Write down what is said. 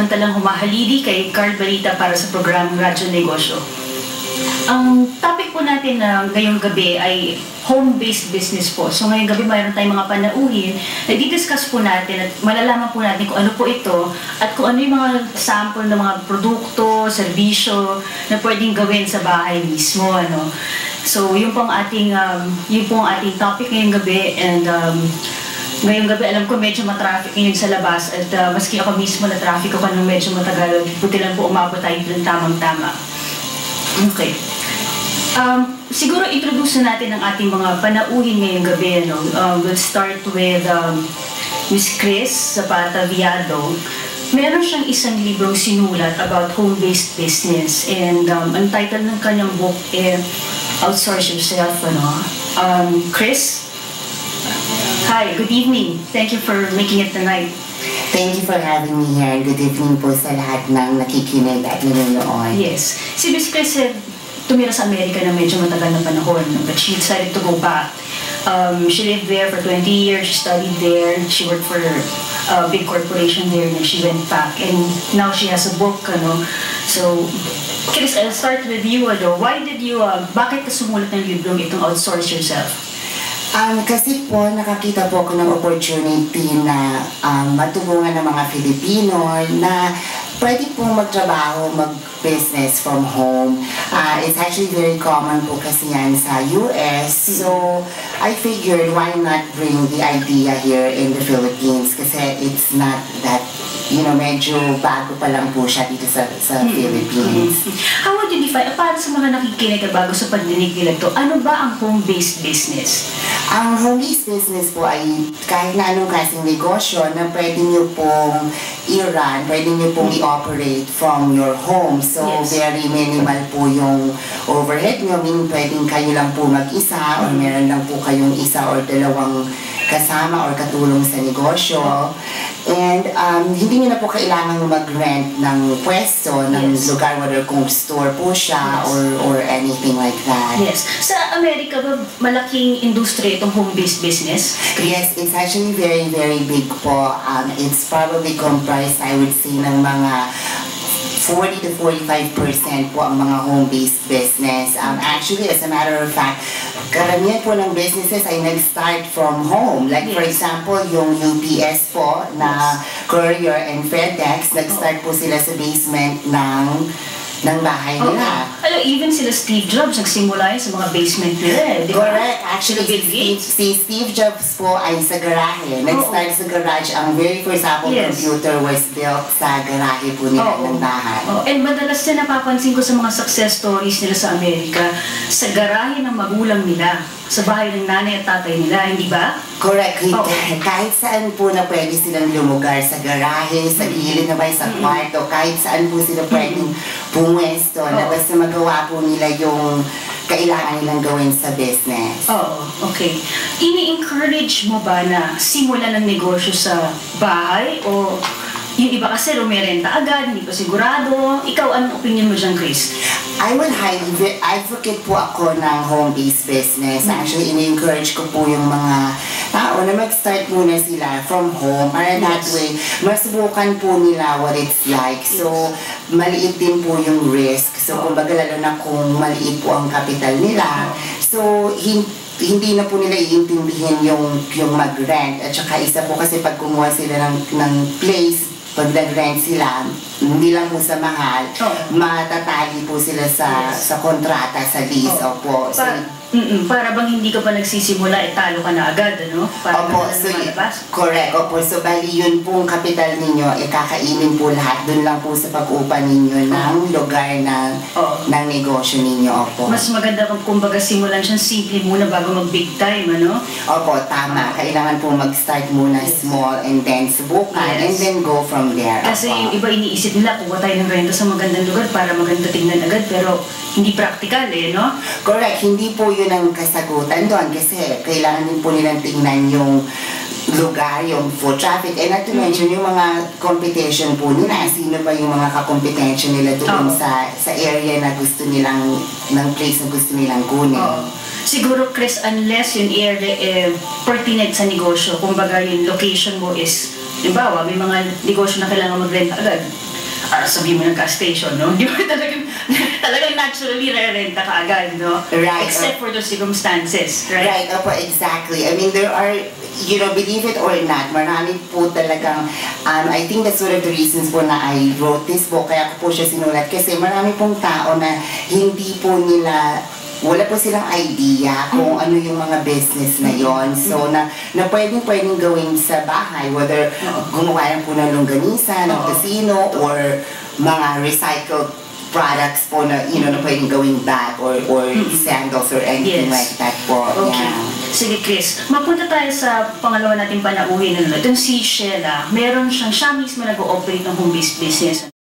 pansamantalang humahalili kay Carl Balita para sa programang Radyo Negosyo. Ang topic po natin ngayong gabi ay home-based business po. So ngayong gabi mayroon tayong mga panauhin na i-discuss po natin at malalaman po natin kung ano po ito at kung ano yung mga sample ng mga produkto, serbisyo na pwedeng gawin sa bahay mismo. So yun po ang ating topic ngayong gabi, and ngayong gabi alam ko medyo matraffic ngayon sa labas at maski ako mismo na traffic ako nung medyo matagal, buti lang po umabot tayo ng tamang-tama. Okay. Siguro introduce natin ang ating mga panauhin ngayong gabi. We'll start with Miss Chris Zapata Viado. Meron siyang isang librong sinulat about home-based business, and ang title ng kanyang book ay Outsource Yourself. Chris? Hi, good evening. Thank you for making it tonight. Thank you for having me here. Good evening po sa lahat ng nakikinig at nanonood. Yes. Si Miss Chris tumira sa Amerika na medyo matagal na panahon, but she decided to go back. She lived there for 20 years, she studied there, she worked for a big corporation there, and she went back. And now she has a book, So, Chris, I'll start with you, bakit ka sumulat ng librong itong Outsource Yourself? Kasi po, nakakita po ako ng opportunity na matulungan ng mga Filipino na pwede po magtrabaho, mag-business from home. It's actually very common po kasi yan sa US. So, I figured why not bring the idea here in the Philippines kasi it's not that, medyo bago pa lang po siya dito sa Philippines. How would you define, para sa mga nakikinig bago sa pagdinig nila to, ano ba ang home-based business? Ang home-based business po ay kahit na anong klaseng negosyo na pwede nyo pong i-run, pwede nyo pong i-operate from your home. So, very minimal po yung overhead nyo. Meaning, pwedeng kayo lang po mag-isa or meron lang po kayong isa or dalawang kasama or katulong sa negosyo. And hindi nyo na po kailangan mag-rent ng pwesto, ng lugar, whether kung store po siya or anything like that. Yes. Sa Amerika ba malaking industry itong home-based business? Yes, it's actually very, very big po. It's probably comprised, I would say, ng mga 40 to 45% po ang mga home-based business. Actually, as a matter of fact, karamihan po ng businesses ay nag-start from home. Like for example, yung UPS po na Courier and FedEx, nag-start po sila sa basement ng bahay nila. Even sila Steve Jobs nagsimula sa mga basement nila. Correct. Actually, si Steve Jobs po ay sa garahe. Nag-start sa garage. Ang very first Apple computer was built sa garahe po nila ng bahay. And madalas na napapansin ko sa mga success stories nila sa Amerika, sa garahe ng magulang nila, sa bahay ng nanay at tatay nila, hindi ba? Correct. Kahit saan po na pwede silang lumugar, sa garahe, sa gilid na sa kwarto, kahit saan po sila pwedeng pumwesto na basta magawa po nila yung kailangan nilang gawin sa business. Okay. Ini-encourage mo ba na simulan ng negosyo sa bahay o yung iba kasi rumerenta agad, hindi pa sigurado? Ikaw, anong opinion mo dyan, Chris? I would highly advocate po ako ng home-based business. Actually, in-encourage ko po yung mga tao na mag-start muna sila from home para that way, masubukan po nila what it's like. So, maliit din po yung risk. So, kumbaga lalo na kung maliit po ang capital nila. So, hindi na po nila iintindihin yung mag-rent. At saka isa po kasi pag kumuha sila ng place, pag nag-rent sila, hindi lang po sa mahal, matatali po sila sa kontrata, sa lease. Opo. Para bang hindi ka pa nagsisimula, talo ka na agad, ano? Para opo, so correct. Opo, so bali yun pong kapital ninyo, kakainin po lahat. Doon lang po sa pag-upa ninyo ng lugar ng negosyo ninyo. Opo. Mas maganda kumbaga simulan siyang simple muna bago mag-big time, ano? Opo, tama. Kailangan po mag-start muna small and then subukan and then go from there. Kasi yung iba iniisip nila, kuha tayo ng renta sa magandang lugar para maganda tingnan agad, pero hindi practical no? Correct. Hindi po yun ang kasagutan doon kasi kailangan din po nilang tingnan yung lugar, yung foot traffic, and not to mention yung mga competition po nila. Sino ba yung mga kakompetensya nila doon sa area na gusto nilang, ng place na gusto nilang kunin. Siguro, Chris, unless yung area pertinent sa negosyo, kumbaga yung location mo is, halimbawa, may mga negosyo na kailangan mag-rent agad. para sabihin mo ng gas station, no? Di ba talagang naturally re-renta ka agad, no? Right. Except for those circumstances, right? Right, opo, exactly. I mean, there are, you know, believe it or not, marami po talagang, I think that's one of the reasons po na I wrote this book, kaya ko po siya sinulat, kasi marami pong tao na hindi po nila, wala po silang idea kung ano yung mga business na yon. So, na pwedeng gawin sa bahay, whether gumawa lang po ng longganisa, ng casino, or mga recycled products po na, you know, na pwedeng gawing bag or sandals or anything like that po. Okay. Yeah. Sige, Chris. Mapunta tayo sa pangalawa nating panauhin na itong si Sheila. Meron siya mismo nag-ooperate ng home-based business.